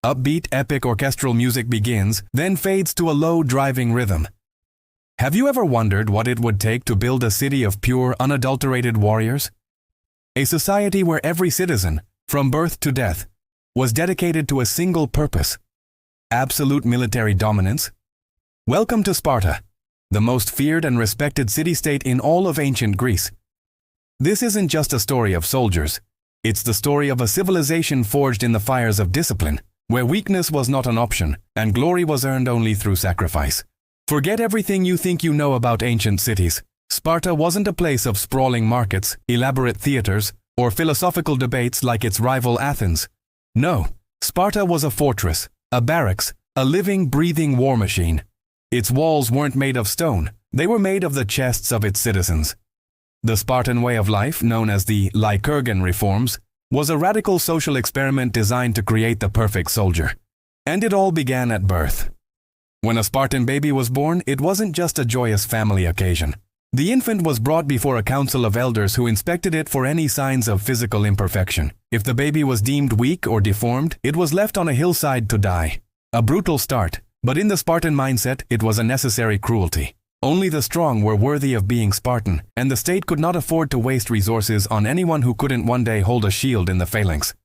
Upbeat, epic orchestral music begins, then fades to a low, driving rhythm. Have you ever wondered what it would take to build a city of pure, unadulterated warriors? A society where every citizen, from birth to death, was dedicated to a single purpose: absolute military dominance. Welcome to Sparta, the most feared and respected city-state in all of ancient Greece. This isn't just a story of soldiers. It's the story of a civilization forged in the fires of discipline, where weakness was not an option and glory was earned only through sacrifice. Forget everything you think you know about ancient cities. Sparta wasn't a place of sprawling markets, elaborate theaters, or philosophical debates like its rival Athens. No, Sparta was a fortress, a barracks, a living, breathing war machine. Its walls weren't made of stone, they were made of the chests of its citizens. The Spartan way of life, known as the Lycurgan reforms, was a radical social experiment designed to create the perfect soldier. And it all began at birth. When a Spartan baby was born, it wasn't just a joyous family occasion. The infant was brought before a council of elders who inspected it for any signs of physical imperfection. If the baby was deemed weak or deformed, it was left on a hillside to die. A brutal start, but in the Spartan mindset, it was a necessary cruelty. Only the strong were worthy of being Spartan, and the state could not afford to waste resources on anyone who couldn't one day hold a shield in the phalanx.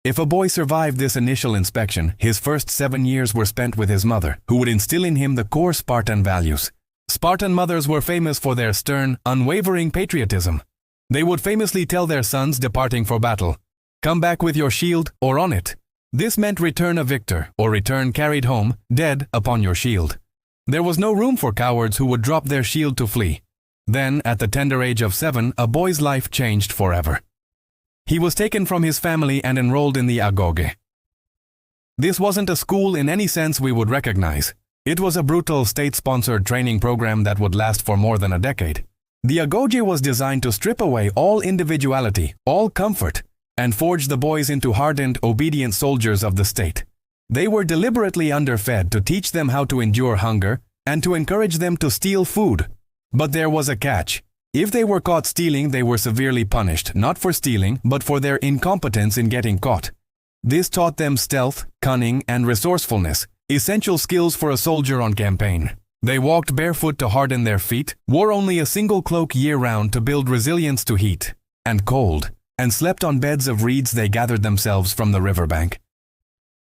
If a boy survived this initial inspection, his first 7 years were spent with his mother, who would instill in him the core Spartan values. Spartan mothers were famous for their stern, unwavering patriotism. They would famously tell their sons departing for battle, "Come back with your shield or on it." This meant return a victor, or return carried home, dead, upon your shield. There was no room for cowards who would drop their shield to flee. Then, at the tender age of 7, a boy's life changed forever. He was taken from his family and enrolled in the agoge. This wasn't a school in any sense we would recognize. It was a brutal state-sponsored training program that would last for more than a decade. The agoge was designed to strip away all individuality, all comfort, and forge the boys into hardened, obedient soldiers of the state. They were deliberately underfed to teach them how to endure hunger and to encourage them to steal food. But there was a catch. If they were caught stealing, they were severely punished, not for stealing, but for their incompetence in getting caught. This taught them stealth, cunning, and resourcefulness, essential skills for a soldier on campaign. They walked barefoot to harden their feet, wore only a single cloak year-round to build resilience to heat and cold, and slept on beds of reeds they gathered themselves from the riverbank.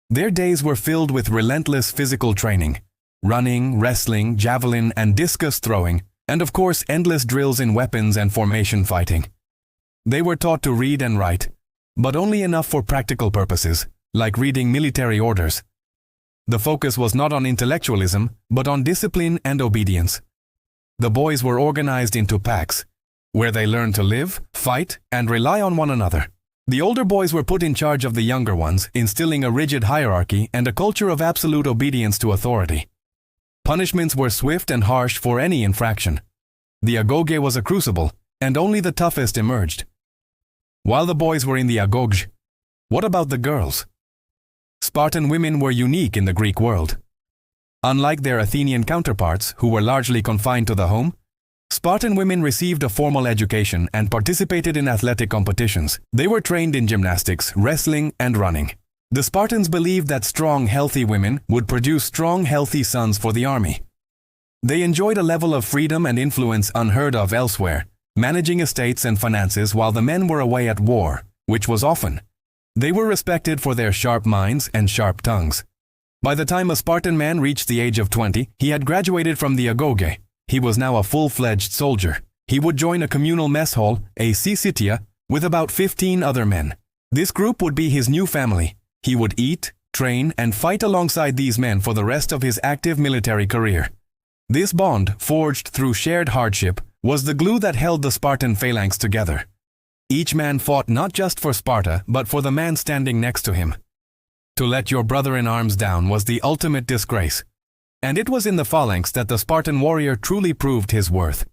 Their days were filled with relentless physical training: running, wrestling, javelin, and discus throwing, and of course endless drills in weapons and formation fighting. They were taught to read and write, but only enough for practical purposes, like reading military orders. The focus was not on intellectualism, but on discipline and obedience. The boys were organized into packs, where they learned to live, fight, and rely on one another. The older boys were put in charge of the younger ones, instilling a rigid hierarchy and a culture of absolute obedience to authority. Punishments were swift and harsh for any infraction. The agoge was a crucible, and only the toughest emerged. While the boys were in the agoge, what about the girls? Spartan women were unique in the Greek world. Unlike their Athenian counterparts, who were largely confined to the home, Spartan women received a formal education and participated in athletic competitions. They were trained in gymnastics, wrestling, and running. The Spartans believed that strong, healthy women would produce strong, healthy sons for the army. They enjoyed a level of freedom and influence unheard of elsewhere, managing estates and finances while the men were away at war, which was often. They were respected for their sharp minds and sharp tongues. By the time a Spartan man reached the age of 20, he had graduated from the agoge. He was now a full-fledged soldier. He would join a communal mess hall, a syssitia, with about 15 other men. This group would be his new family. He would eat, train, and fight alongside these men for the rest of his active military career. This bond, forged through shared hardship, was the glue that held the Spartan phalanx together. Each man fought not just for Sparta, but for the man standing next to him. To let your brother in arms down was the ultimate disgrace. And it was in the phalanx that the Spartan warrior truly proved his worth.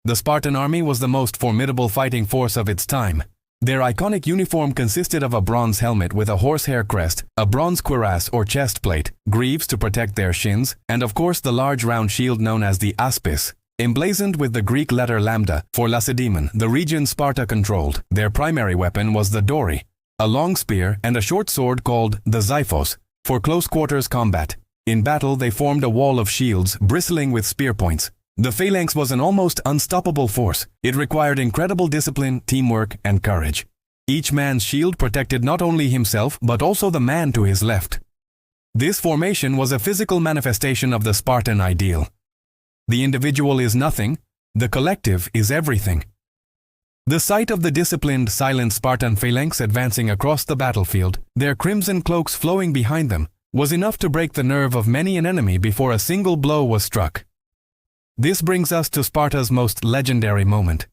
The Spartan army was the most formidable fighting force of its time. Their iconic uniform consisted of a bronze helmet with a horsehair crest, a bronze cuirass or chest plate, greaves to protect their shins, and of course the large round shield known as the aspis, emblazoned with the Greek letter lambda for Lacedaemon, the region Sparta controlled. Their primary weapon was the dory, a long spear, and a short sword called the xiphos, for close quarters combat. In battle, they formed a wall of shields bristling with spear points. The phalanx was an almost unstoppable force. It required incredible discipline, teamwork, and courage. Each man's shield protected not only himself but also the man to his left. This formation was a physical manifestation of the Spartan ideal. The individual is nothing, the collective is everything. The sight of the disciplined, silent Spartan phalanx advancing across the battlefield, their crimson cloaks flowing behind them, was enough to break the nerve of many an enemy before a single blow was struck. This brings us to Sparta's most legendary moment,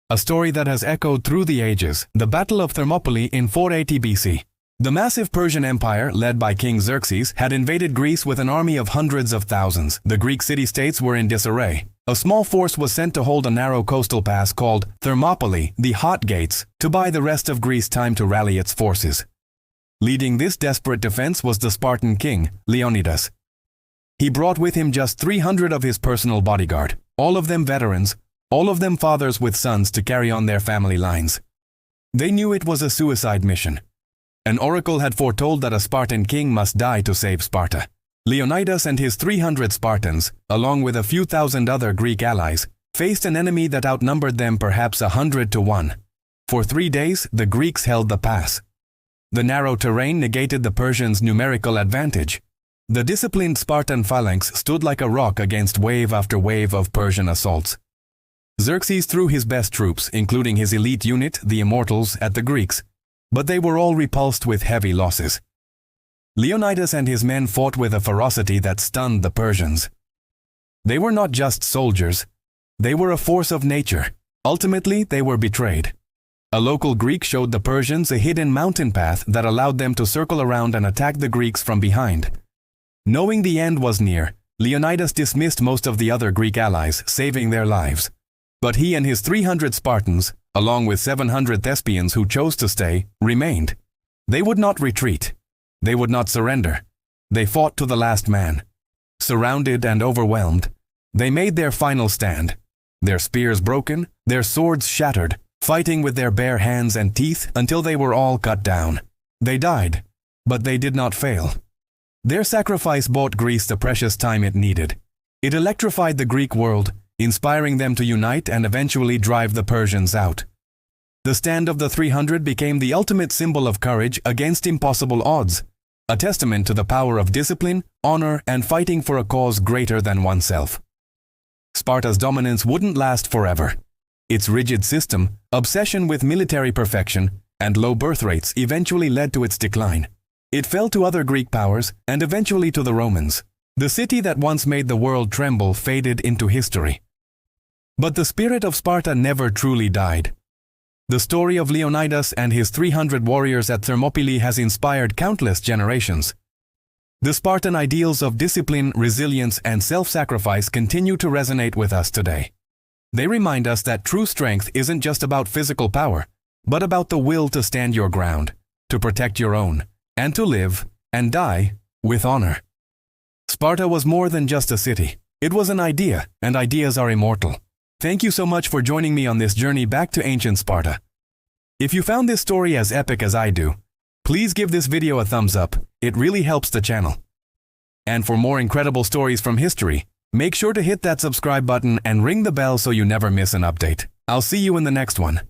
a story that has echoed through the ages, the Battle of Thermopylae in 480 BC. The massive Persian Empire, led by King Xerxes, had invaded Greece with an army of hundreds of thousands. The Greek city-states were in disarray. A small force was sent to hold a narrow coastal pass called Thermopylae, the Hot Gates, to buy the rest of Greece time to rally its forces. Leading this desperate defense was the Spartan king, Leonidas. He brought with him just 300 of his personal bodyguard, all of them veterans, all of them fathers with sons to carry on their family lines. They knew it was a suicide mission. An oracle had foretold that a Spartan king must die to save Sparta. Leonidas and his 300 Spartans, along with a few thousand other Greek allies, faced an enemy that outnumbered them perhaps 100 to 1. For 3 days, the Greeks held the pass. The narrow terrain negated the Persians' numerical advantage. The disciplined Spartan phalanx stood like a rock against wave after wave of Persian assaults. Xerxes threw his best troops, including his elite unit, the Immortals, at the Greeks, but they were all repulsed with heavy losses. Leonidas and his men fought with a ferocity that stunned the Persians. They were not just soldiers, they were a force of nature. Ultimately, they were betrayed. A local Greek showed the Persians a hidden mountain path that allowed them to circle around and attack the Greeks from behind. Knowing the end was near, Leonidas dismissed most of the other Greek allies, saving their lives. But he and his 300 Spartans, along with 700 Thespians who chose to stay, remained. They would not retreat. They would not surrender. They fought to the last man. Surrounded and overwhelmed, they made their final stand. Their spears broken, their swords shattered, fighting with their bare hands and teeth until they were all cut down. They died, but they did not fail. Their sacrifice bought Greece the precious time it needed. It electrified the Greek world, inspiring them to unite and eventually drive the Persians out. The stand of the 300 became the ultimate symbol of courage against impossible odds, a testament to the power of discipline, honor, and fighting for a cause greater than oneself. Sparta's dominance wouldn't last forever. Its rigid system, obsession with military perfection, and low birth rates eventually led to its decline. It fell to other Greek powers and eventually to the Romans. The city that once made the world tremble faded into history. But the spirit of Sparta never truly died. The story of Leonidas and his 300 warriors at Thermopylae has inspired countless generations. The Spartan ideals of discipline, resilience, and self-sacrifice continue to resonate with us today. They remind us that true strength isn't just about physical power, but about the will to stand your ground, to protect your own, and to live and die with honor. Sparta was more than just a city. It was an idea, and ideas are immortal. Thank you so much for joining me on this journey back to ancient Sparta. If you found this story as epic as I do, please give this video a thumbs up. It really helps the channel. And for more incredible stories from history, make sure to hit that subscribe button and ring the bell so you never miss an update. I'll see you in the next one.